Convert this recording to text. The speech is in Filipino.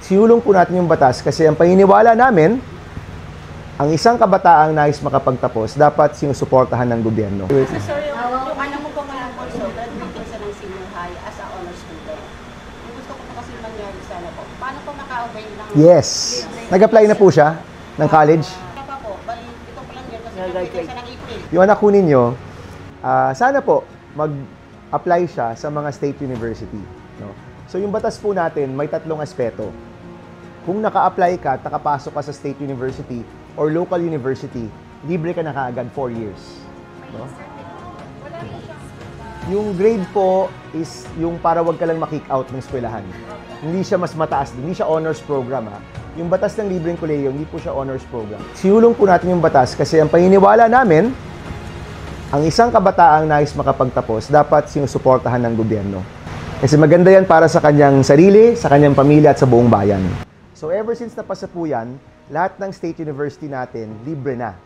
Sinulong po natin yung batas kasi ang paniniwala namin, ang isang kabataang nais makapagtapos, dapat sinusuportahan ng gobyerno. So, sir, yung anak mo po ngayon also, graduating sa ng senior high as a honor student. Yung gusto ko po kasi mangyari sana po. Paano po naka-avail ng... Yes. Nag-apply na po siya ng college. Kaya pa po, bali, ito pa lang yun kasi graduating siya ng April. Yung anak ko ninyo, sana po mag-apply siya sa mga state university. No? So yung batas po natin, may tatlong aspeto. Kung naka-apply ka at nakapasok ka sa state university or local university, libre ka na kaagad 4 years. No? Yung grade po is yung para wag ka lang ma-kick out ng eskwelahan. Hindi siya mas mataas din, hindi siya honors program ha. Yung batas ng libreng kolehiyo, hindi po siya honors program. Sinulong po natin yung batas kasi ang paniniwala namin, ang isang kabataang nais makapagtapos, dapat sinusuportahan ng gobyerno. Kasi maganda yan para sa kanyang sarili, sa kanyang pamilya at sa buong bayan. So ever since napasa po yan, lahat ng state university natin, libre na.